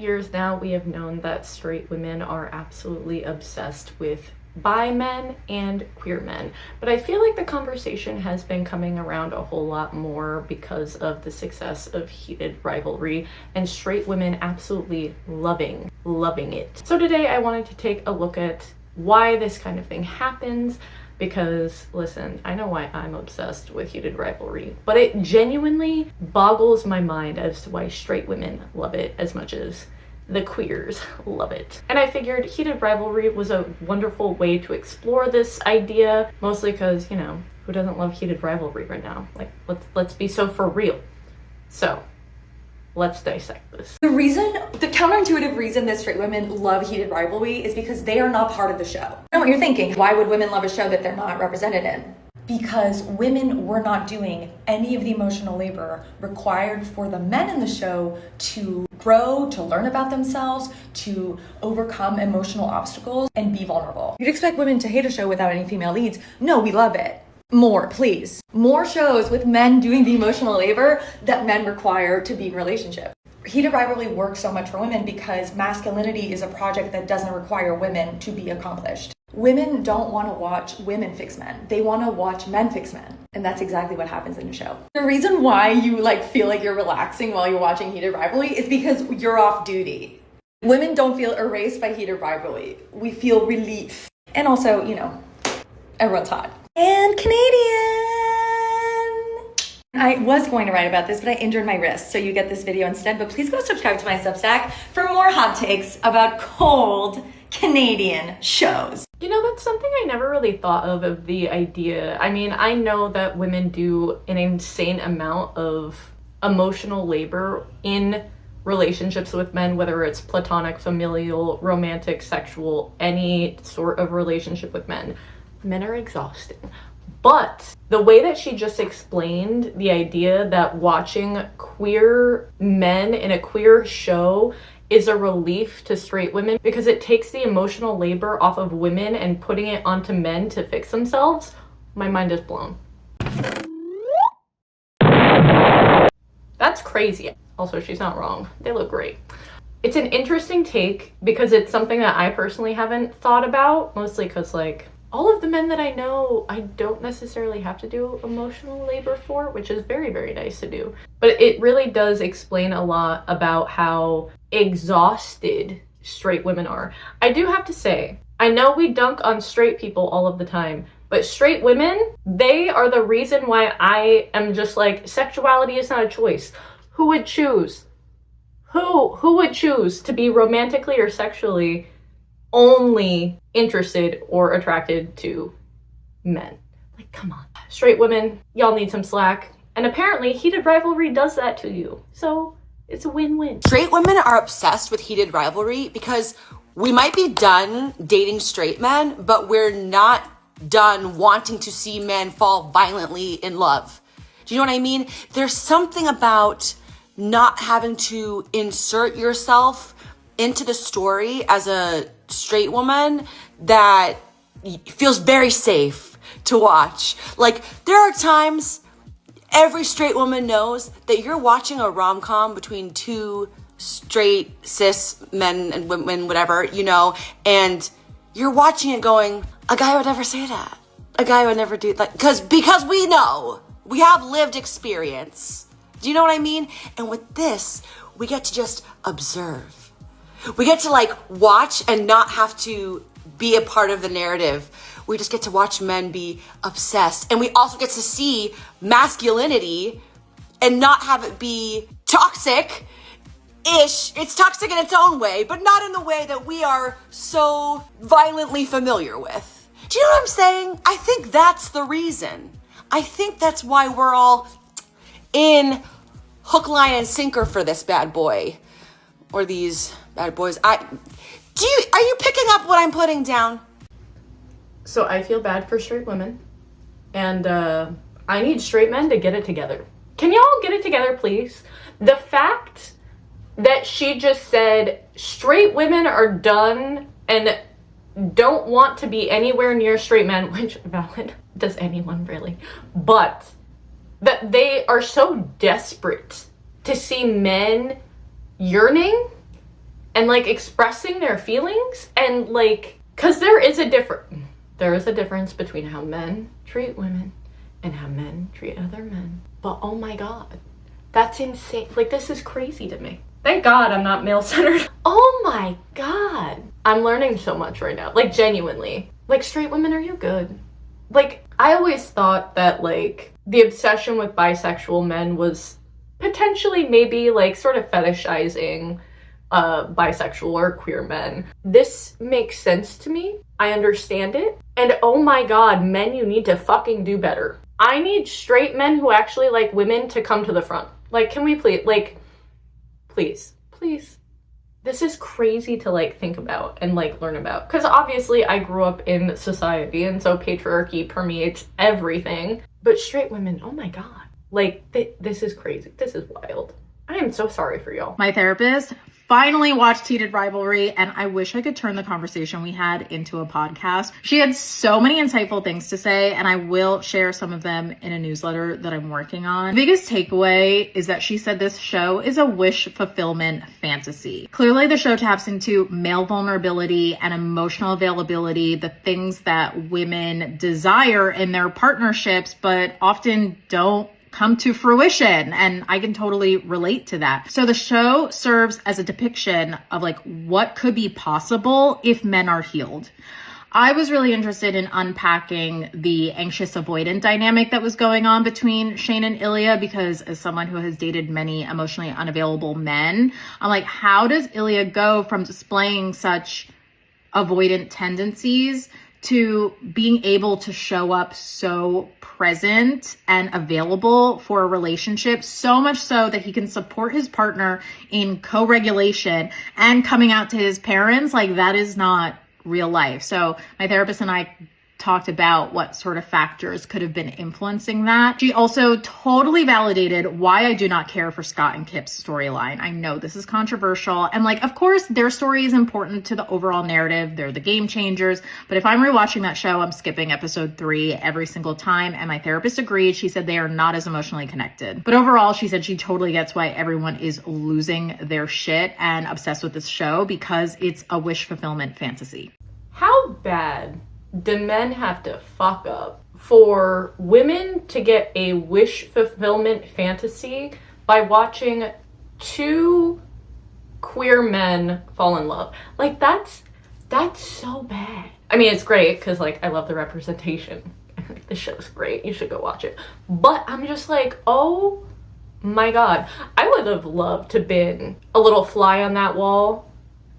years now, we have known that straight women are absolutely obsessed with bi men and queer men, but I feel like the conversation has been coming around a whole lot more because of the success of Heated Rivalry and straight women absolutely loving it. So today I wanted to take a look at why this kind of thing happens, because listen, I know why I'm obsessed with Heated Rivalry, but it genuinely boggles my mind as to why straight women love it as much as the queers love it. And I figured Heated Rivalry was a wonderful way to explore this idea, mostly because, you know, who doesn't love Heated Rivalry right now? Like, let's be so for real. So let's dissect this. The counterintuitive reason that straight women love Heated Rivalry is because they are not part of the show. I know what you're thinking. Why would women love a show that they're not represented in? Because women were not doing any of the emotional labor required for the men in the show to grow, to learn about themselves, to overcome emotional obstacles, and be vulnerable. You'd expect women to hate a show without any female leads. No, we love it. More, please. More shows with men doing the emotional labor that men require to be in relationships. Heated Rivalry works so much for women because masculinity is a project that doesn't require women to be accomplished. Women don't want to watch women fix men. They want to watch men fix men. And that's exactly what happens in the show. The reason why you feel like you're relaxing while you're watching Heated Rivalry is because you're off duty. Women don't feel erased by Heated Rivalry. We feel relief. And also, you know, everyone's hot. And Canadian! I was going to write about this, but I injured my wrist, so you get this video instead. But please go subscribe to my Substack for more hot takes about cold Canadian shows. You know, that's something I never really thought of the idea. I mean, I know that women do an insane amount of emotional labor in relationships with men, whether it's platonic, familial, romantic, sexual, any sort of relationship with men. Men are exhausting. But the way that she just explained the idea that watching queer men in a queer show is a relief to straight women because it takes the emotional labor off of women and putting it onto men to fix themselves, my mind is blown. That's crazy. Also, she's not wrong. They look great. It's an interesting take because it's something that I personally haven't thought about, mostly because, like, all of the men that I know, I don't necessarily have to do emotional labor for, which is very, very nice to do. But it really does explain a lot about how exhausted straight women are. I do have to say, I know we dunk on straight people all of the time, but straight women, they are the reason why I am just like, sexuality is not a choice. Who would choose? Who would choose to be romantically or sexually only interested or attracted to men? Like, come on. Straight women, y'all need some slack. And apparently Heated Rivalry does that to you. So it's a win-win. Straight women are obsessed with Heated Rivalry because we might be done dating straight men, but we're not done wanting to see men fall violently in love. Do you know what I mean? There's something about not having to insert yourself into the story as a straight woman that feels very safe to watch. Like, there are times every straight woman knows that you're watching a rom-com between two straight cis men and women, whatever, you know, and you're watching it going, a guy would never say that. A guy would never do that. Because we know. We have lived experience. Do you know what I mean? And with this, we get to just observe. We get to watch and not have to be a part of the narrative. We just get to watch men be obsessed. And we also get to see masculinity and not have it be toxic-ish. It's toxic in its own way, but not in the way that we are so violently familiar with. Do you know what I'm saying? I think that's the reason. I think that's why we're all in hook, line, and sinker for this bad boy. Or these bad boys. Are you picking up what I'm putting down? So I feel bad for straight women. And I need straight men to get it together. Can y'all get it together, please? The fact that she just said straight women are done and don't want to be anywhere near straight men, which valid, does anyone really? But that they are so desperate to see men yearning and like expressing their feelings, and like, because there is a difference between how men treat women and how men treat other men. But oh my god, that's insane. Like, this is crazy to me. Thank God I'm not male-centered. Oh my god, I'm learning so much right now, like, genuinely. Like, straight women, are you good? Like, I always thought that like the obsession with bisexual men was potentially maybe like sort of fetishizing bisexual or queer men. This makes sense to me. I understand it. And oh my god, men, you need to fucking do better. I need straight men who actually like women to come to the front. Like, can we please, like, please. This is crazy to like think about and like learn about. Because obviously I grew up in society, and so patriarchy permeates everything. But straight women, oh my god. Like, this is crazy. This is wild. I am so sorry for y'all. My therapist finally watched Heated Rivalry, and I wish I could turn the conversation we had into a podcast. She had so many insightful things to say, and I will share some of them in a newsletter that I'm working on. The biggest takeaway is that she said this show is a wish fulfillment fantasy. Clearly, the show taps into male vulnerability and emotional availability, the things that women desire in their partnerships, but often don't come to fruition, and I can totally relate to that. So the show serves as a depiction of like what could be possible if men are healed. I was really interested in unpacking the anxious avoidant dynamic that was going on between Shane and Ilya, because as someone who has dated many emotionally unavailable men, I'm like, how does Ilya go from displaying such avoidant tendencies to being able to show up so present and available for a relationship, so much so that he can support his partner in co-regulation and coming out to his parents? Like, that is not real life. So my therapist and I talked about what sort of factors could have been influencing that. She also totally validated why I do not care for Scott and Kip's storyline. I know this is controversial, and like, of course, their story is important to the overall narrative. They're the game changers. But if I'm rewatching that show, I'm skipping episode 3 every single time. And my therapist agreed. She said they are not as emotionally connected. But overall, she said she totally gets why everyone is losing their shit and obsessed with this show, because it's a wish fulfillment fantasy. How bad do men have to fuck up for women to get a wish fulfillment fantasy by watching 2 queer men fall in love? Like, that's so bad. I mean, it's great because like I love the representation. The show's great. You should go watch it. But I'm just like, oh my god, I would have loved to been a little fly on that wall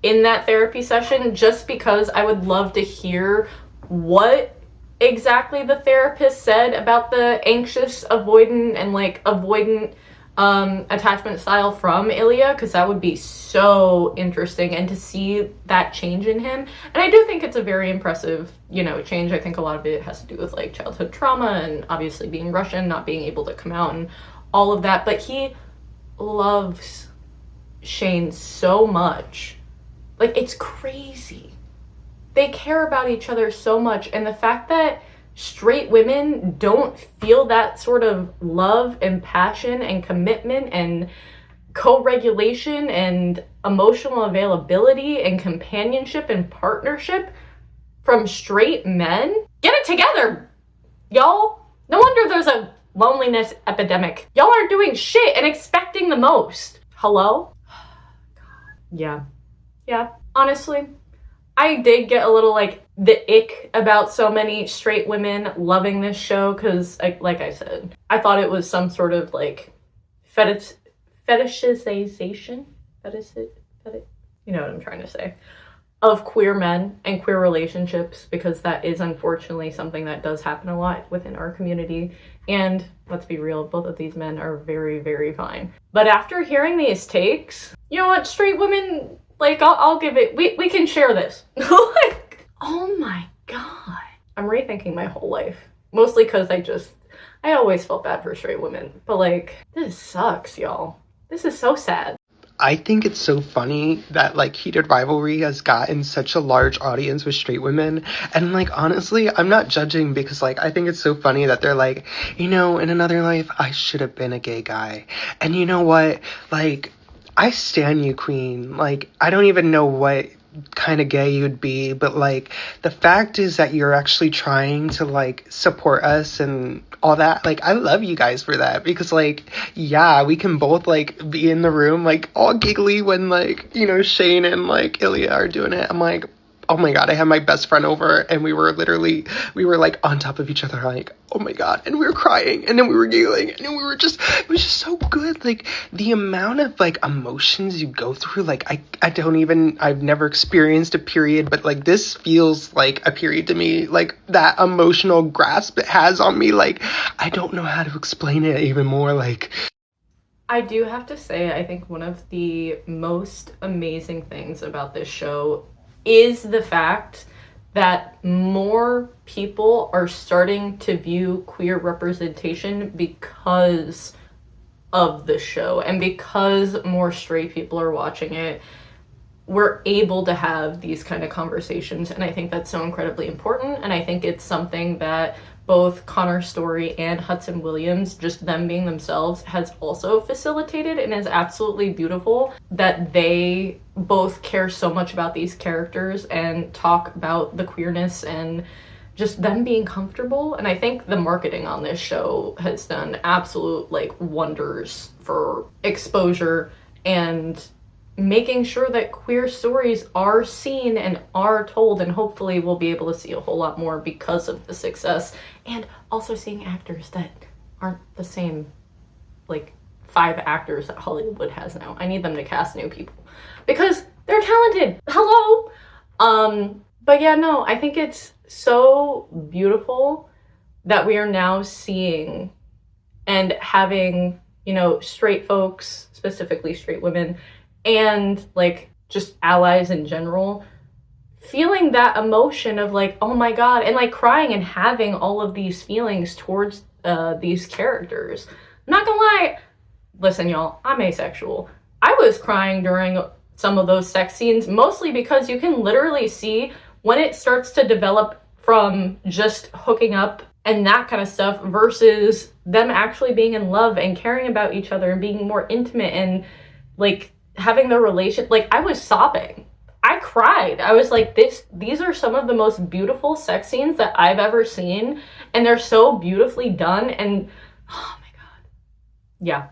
in that therapy session, just because I would love to hear what exactly the therapist said about the anxious avoidant and like avoidant attachment style from Ilya, because that would be so interesting, and to see that change in him. And I do think it's a very impressive, change. I think a lot of it has to do with like childhood trauma and obviously being Russian, not being able to come out and all of that. But he loves Shane so much. Like, it's crazy. They care about each other so much, and the fact that straight women don't feel that sort of love and passion and commitment and co-regulation and emotional availability and companionship and partnership from straight men, get it together, y'all. No wonder there's a loneliness epidemic. Y'all are doing shit and expecting the most. Hello? Yeah, honestly, I did get a little like the ick about so many straight women loving this show, because like I said, I thought it was some sort of like fetishization, you know what I'm trying to say, of queer men and queer relationships, because that is unfortunately something that does happen a lot within our community. And let's be real, both of these men are very, very fine. But after hearing these takes, you know what, straight women, like, I'll give it, we can share this. Like, oh my god. I'm rethinking my whole life. Mostly because I always felt bad for straight women. But like, this sucks, y'all. This is so sad. I think it's so funny that, like, Heated Rivalry has gotten such a large audience with straight women. And, like, honestly, I'm not judging, because, like, I think it's so funny that they're like, in another life, I should have been a gay guy. And you know what? Like, I stan you, queen. Like, I don't even know what kind of gay you'd be, but like the fact is that you're actually trying to like support us and all that. Like, I love you guys for that, because like, yeah, we can both like be in the room like all giggly when like, you know, Shane and like Ilya are doing it. I'm like, oh my god, I had my best friend over and we were like on top of each other, like, oh my god, and we were crying and then we were giggling and then it was just so good. Like, the amount of like emotions you go through, like I've never experienced a period, but like this feels like a period to me. Like, that emotional grasp it has on me, like, I don't know how to explain it even more. Like, I do have to say, I think one of the most amazing things about this show is the fact that more people are starting to view queer representation because of the show, and because more straight people are watching it, we're able to have these kind of conversations. And I think that's so incredibly important. And I think it's something that both Connor Story and Hudson Williams, just them being themselves, has also facilitated, and is absolutely beautiful that they both care so much about these characters and talk about the queerness and just them being comfortable. And I think the marketing on this show has done absolute like wonders for exposure and making sure that queer stories are seen and are told, and hopefully we'll be able to see a whole lot more because of the success, and also seeing actors that aren't the same like 5 actors that Hollywood has now. I need them to cast new people because they're talented. Hello. But yeah, no, I think it's so beautiful that we are now seeing and having, you know, straight folks, specifically straight women, and like just allies in general, feeling that emotion of like, oh my god, and like crying and having all of these feelings towards these characters. I'm not gonna lie, listen y'all, I'm asexual. I was crying during some of those sex scenes, mostly because you can literally see when it starts to develop from just hooking up and that kind of stuff versus them actually being in love and caring about each other and being more intimate and like having the relation. Like, I was sobbing. I cried. I was like, these are some of the most beautiful sex scenes that I've ever seen, and they're so beautifully done. And oh my god, yeah,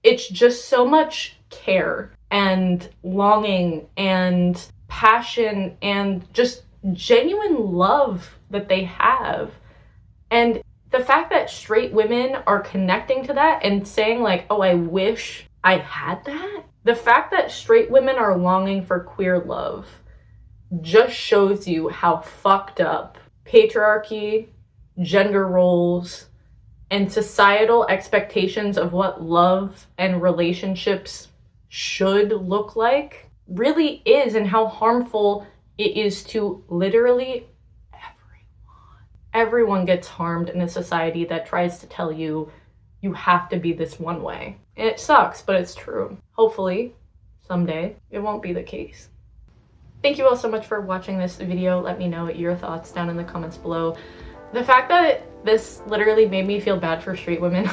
it's just so much care and longing and passion and just genuine love that they have. And the fact that straight women are connecting to that and saying like, oh, I wish I had that. The fact that straight women are longing for queer love just shows you how fucked up patriarchy, gender roles, and societal expectations of what love and relationships should look like really is, and how harmful it is to literally everyone. Everyone gets harmed in a society that tries to tell you you have to be this one way. And it sucks, but it's true. Hopefully, someday, it won't be the case. Thank you all so much for watching this video. Let me know your thoughts down in the comments below. The fact that this literally made me feel bad for straight women,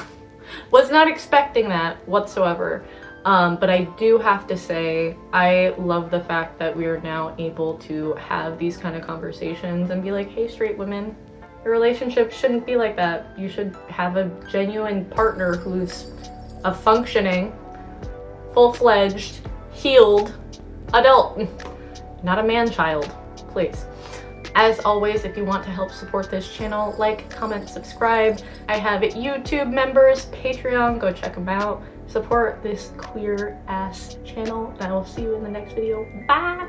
was not expecting that whatsoever. But I do have to say, I love the fact that we are now able to have these kind of conversations and be like, hey, straight women, your relationship shouldn't be like that. You should have a genuine partner who's a functioning, full-fledged, healed adult, not a man-child, please. As always, if you want to help support this channel, like, comment, subscribe. I have YouTube members, Patreon, go check them out. Support this queer-ass channel, and I will see you in the next video. Bye!